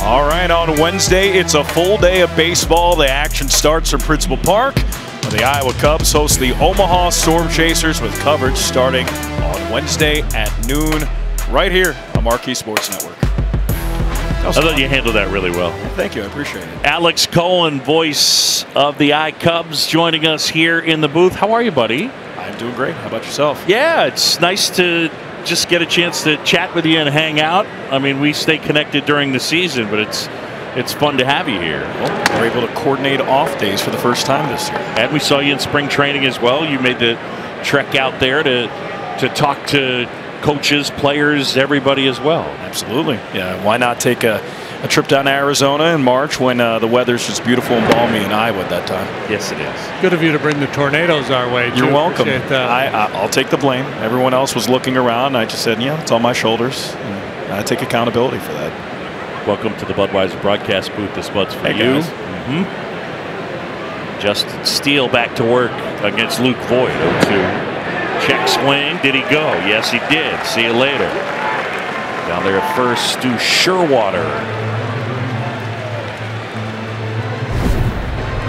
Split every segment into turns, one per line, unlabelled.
All right, on Wednesday, it's a full day of baseball. The action starts from Principal Park, where the Iowa Cubs host the Omaha Storm Chasers with coverage starting on Wednesday at noon right here on Marquee Sports Network.
I thought you handled that really well.
Thank you. I appreciate it.
Alex Cohen, voice of the I-Cubs, joining us here in the booth. How are you, buddy?
I'm doing great. How about yourself?
Yeah, it's nice to just get a chance to chat with you and hang out. I mean, we stay connected during the season, but it's fun to have you here.
Well, we're able to coordinate off days for the first time this year.
And we saw you in spring training as well. You made the trek out there to talk to coaches, players, everybody as well.
Absolutely. Yeah, why not take a trip down to Arizona in March when the weather's just beautiful and balmy in Iowa at that time.
Yes, it is.
Good of you to bring the tornadoes our way, too.
You're welcome. I'll take the blame. Everyone else was looking around. I just said, yeah, it's on my shoulders. And I take accountability for that.
Welcome to the Budweiser broadcast booth. This Bud's for you. Justin Steele back to work against Luke Voigt. 0-2. Check swing. Did he go? Yes, he did. See you later. Down there at first, Stu Sherwater.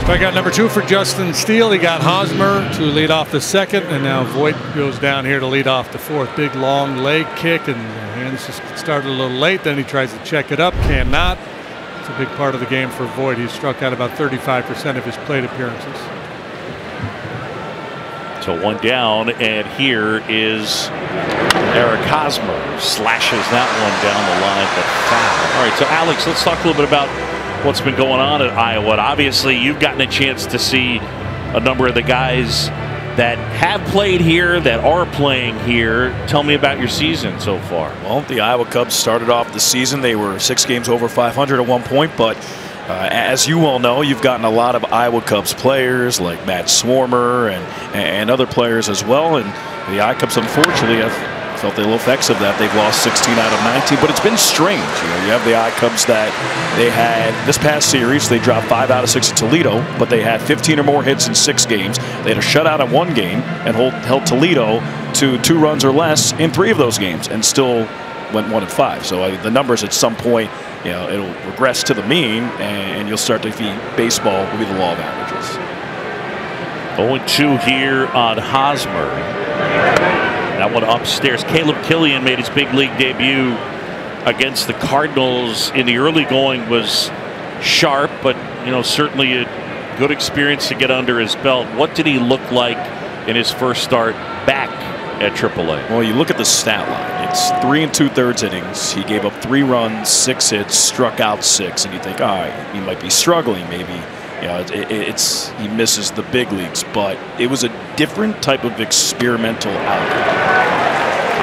Strikeout number 2 for Justin Steele. He got Hosmer to lead off the second, and now Voigt goes down here to lead off the fourth. Big long leg kick, and the hands just started a little late. Then he tries to check it up, cannot. It's a big part of the game for Voigt. He's struck out about 35% of his plate appearances.
So one down, and here is Eric Hosmer. Slashes that one down the line, but foul. All right, so Alex, let's talk a little bit about what's been going on at Iowa. Obviously, you've gotten a chance to see a number of the guys that have played here, that are playing here. Tell me about your season so far.
Well, the Iowa Cubs started off the season. They were 6 games over 500 at one point, but as you all know, you've gotten a lot of Iowa Cubs players like Matt Swarmer and other players as well. And the I-Cubs, unfortunately, have felt the ill effects of that. They've lost 16 out of 19, but it's been strange. You know, you have the I-Cubs that they had this past series. They dropped 5 out of 6 at Toledo, but they had 15 or more hits in 6 games. They had a shutout in 1 game and held Toledo to 2 runs or less in 3 of those games, and still went 1-5. So the numbers at some point, you know, it'll regress to the mean, and you'll start to see baseball will be the law of averages.
0-2 here on Hosmer. That one upstairs. Caleb Killian made his big league debut against the Cardinals in the early going. Was sharp, but you know, certainly a good experience to get under his belt. What did he look like in his first start back at AAA?
Well, you look at the stat line. It's 3 2/3 innings. He gave up 3 runs, 6 hits, struck out 6, and you think, all right, he might be struggling. Maybe, you know, he misses the big leagues, but it was a different type of experimental outing.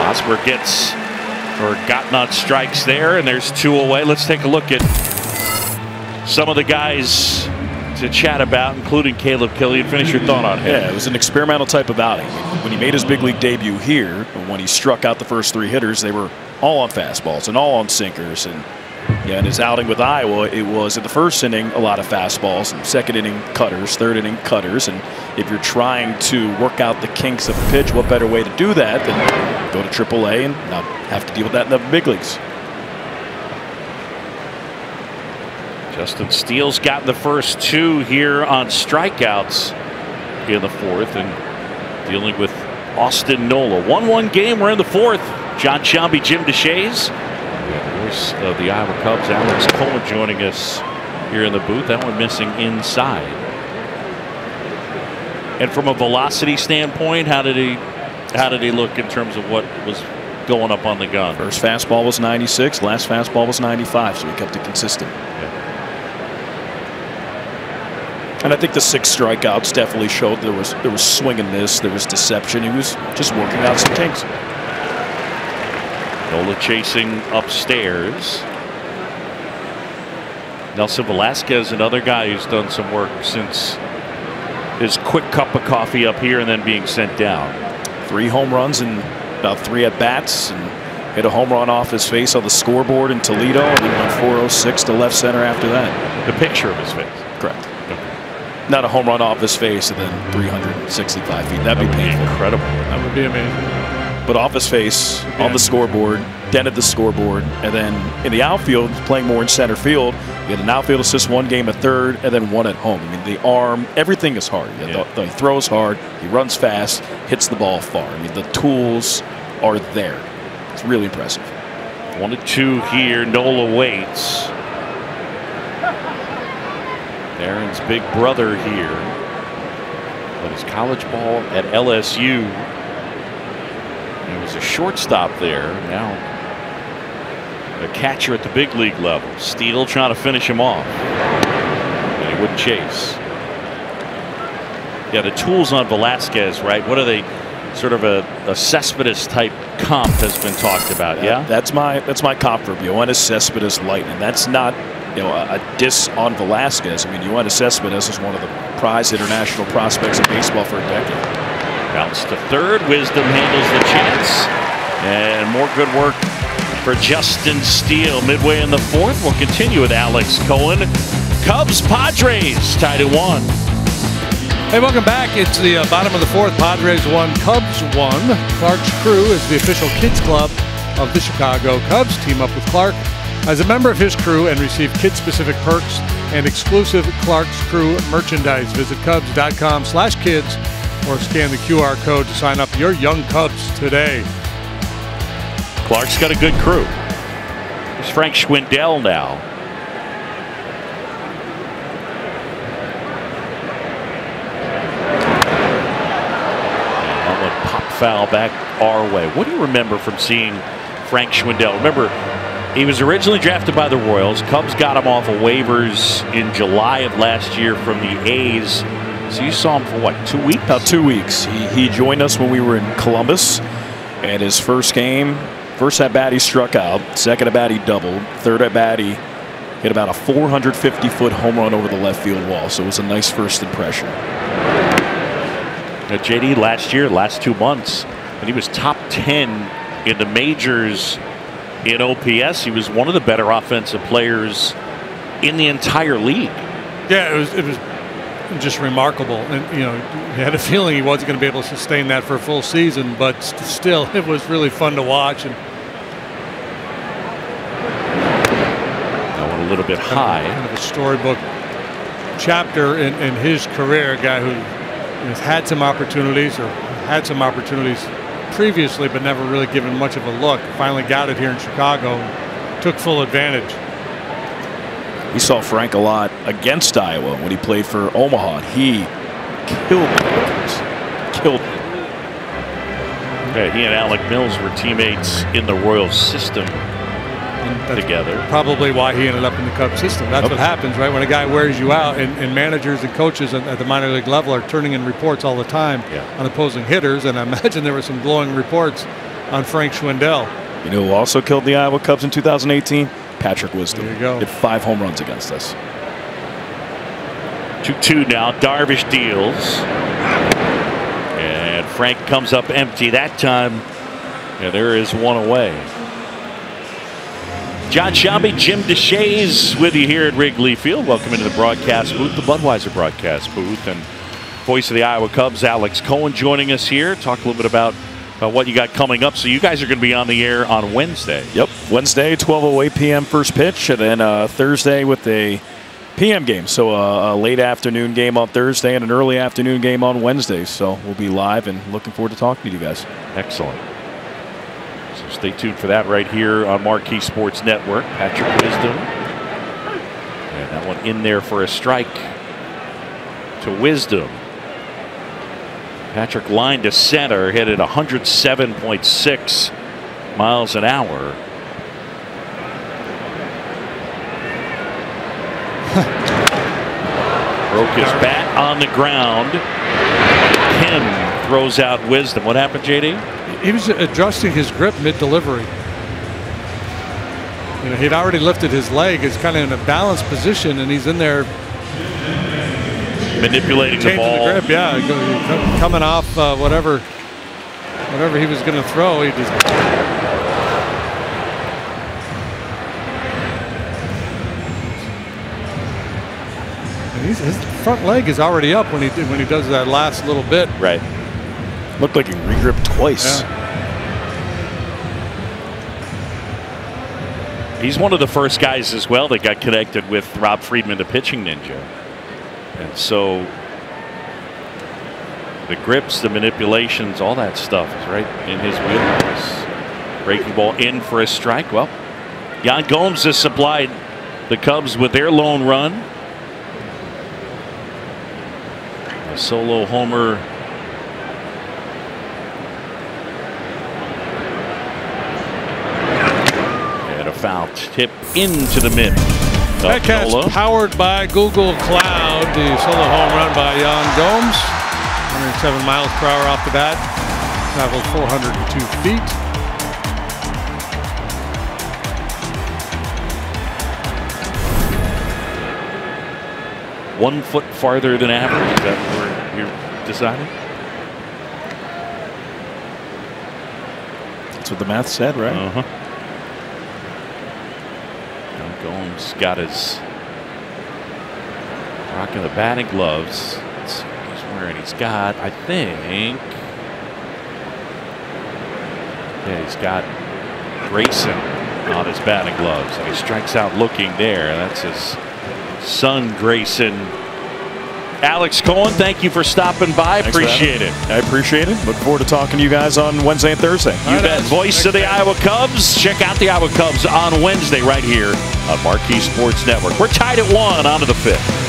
Hosmer gets gotten on strikes there, and there's 2 away. Let's take a look at some of the guys to chat about, including Caleb Killian. Finish your thought on him.
Yeah, it was an experimental type of outing. When he made his big league debut here, when he struck out the first 3 hitters, they were all on fastballs and all on sinkers. And yeah, in his outing with Iowa, it was in the first inning a lot of fastballs, and second inning cutters, third inning cutters. And if you're trying to work out the kinks of the pitch, what better way to do that than go to AAA and not have to deal with that in the big leagues?
Justin Steele's gotten the first 2 here on strikeouts in the 4th, and dealing with Austin Nola. 1-1 game. We're in the 4th. John Shelby, Jim DeShays. Voice of the Iowa Cubs, Alex Cohen, joining us here in the booth. That one missing inside. And from a velocity standpoint, how did he look in terms of what was going up on the gun?
First fastball was 96. Last fastball was 95. So he kept it consistent.
Yeah.
And I think the 6 strikeouts definitely showed there was swing and miss, there was deception. He was just working out some kinks.
Nola chasing upstairs. Nelson Velasquez, another guy who's done some work since his quick cup of coffee up here and then being sent down.
3 home runs in about 3 at bats, and hit a home run off his face on the scoreboard in Toledo, and then went 406 to left center after that.
The picture of his face.
Correct. Not a home run off his face and then 365 feet. That'd be painful.
Incredible.
That would be amazing.
But off his face, on the scoreboard, dented the scoreboard. And then in the outfield, playing more in center field, you had an outfield assist, 1 game at third, and then 1 at home. I mean, the arm, everything is hard. He throws hard, he runs fast, hits the ball far. I mean, the tools are there. It's really impressive.
1-2 here. Nola waits. Aaron's big brother here. But his college ball at LSU. He was a shortstop there. Now a catcher at the big league level. Steele trying to finish him off. And he wouldn't chase. Yeah, the tools on Velasquez, right? What are they? Sort of a Cespedes type comp has been talked about. Yeah,
that's my comp for Yoenis Cespedes Lightning. That's not a diss on Velasquez. I mean, Yoenis Cespedes is one of the prized international prospects in baseball for a decade.
Bounce to third. Wisdom handles the chance, and more good work for Justin Steele. Midway in the fourth, we'll continue with Alex Cohen. Cubs Padres tied at 1.
Hey, welcome back. It's the bottom of the fourth. Padres won, Cubs won. Clark's Crew is the official kids club of the Chicago Cubs. Team up with Clark as a member of his crew and receive kid-specific perks and exclusive Clark's Crew merchandise. Visit Cubs.com/kids or scan the QR code to sign up your young Cubs today.
Clark's got a good crew. There's Frank Schwindel now. Foul back our way. What do you remember from seeing Frank Schwindel? Remember, he was originally drafted by the Royals. Cubs got him off of waivers in July of last year from the A's. So you saw him for what, 2 weeks?
About 2 weeks. He joined us when we were in Columbus. And his first game, first at bat he struck out. Second at bat he doubled. Third at bat he hit about a 450-foot home run over the left field wall. So it was a nice first impression.
JD last year, last 2 months, and he was top 10 in the majors in OPS. He was one of the better offensive players in the entire league.
Yeah, it was just remarkable, and you had a feeling he wasn't going to be able to sustain that for a full season, but still, it was really fun to watch. And
that one a little bit high.
Kind of a storybook chapter in his career. A guy who has had some opportunities previously, but never really given much of a look. Finally got it here in Chicago, took full advantage.
We saw Frank a lot against Iowa when he played for Omaha. He killed the killed them.
Okay, he and Alec Mills were teammates in the Royals system together.
Probably why he ended up in the Cubs system. That's what happens, right? When a guy wears you out, and managers and coaches at the minor league level are turning in reports all the time on opposing hitters, and I imagine there were some glowing reports on Frank Schwindel.
You know who also killed the Iowa Cubs in 2018? Patrick Wisdom.
There you go.
Hit 5 home runs against us.
2-2 now. Darvish deals. And Frank comes up empty that time. Yeah, there is one away. John Shelby, Jim DeShays with you here at Wrigley Field. Welcome into the broadcast booth, the Budweiser broadcast booth. And voice of the Iowa Cubs, Alex Cohen, joining us here. Talk a little bit about what you got coming up. So you guys are going to be on the air on Wednesday.
Yep, Wednesday, 12:08 p.m. first pitch, and then Thursday with a p.m. game. So a late afternoon game on Thursday and an early afternoon game on Wednesday. So we'll be live and looking forward to talking to you guys.
Excellent. So stay tuned for that right here on Marquee Sports Network. Patrick Wisdom. And that one in there for a strike to Wisdom. Patrick line to center, hit at 107.6 miles an hour. Broke his bat on the ground. Kim throws out Wisdom. What happened, JD?
He was adjusting his grip mid-delivery. He'd already lifted his leg. He's kind of in a balanced position, and he's in there
manipulating the ball.
The grip, yeah, coming off whatever he was going to throw. He just his front leg is already up when he does that last little bit.
Right.
Looked like he regripped twice.
Yeah.
He's one of the first guys as well that got connected with Rob Friedman, the pitching ninja. And so the grips, the manipulations, all that stuff is right in his wheelhouse. Breaking ball in for a strike. Well, Yan Gomes has supplied the Cubs with their lone run. A solo homer. And a foul tip into the mid.
That catch powered by Google Cloud. The solo home run by Yan Gomes. 107 miles per hour off the bat. Traveled 402 feet.
One foot farther than average. Is that where you're deciding?
That's what the math said, right?
Gomes got his rocking the batting gloves. Let's see what he's wearing. He's got, I think, yeah, he's got Grayson on his batting gloves, and he strikes out looking there. That's his son, Grayson. Alex Cohen, thank you for stopping by. Appreciate it.
I appreciate it. Look forward to talking to you guys on Wednesday and Thursday.
You bet. Voice of the Iowa Cubs. Check out the Iowa Cubs on Wednesday right here on Marquee Sports Network. We're tied at 1 on to the 5th.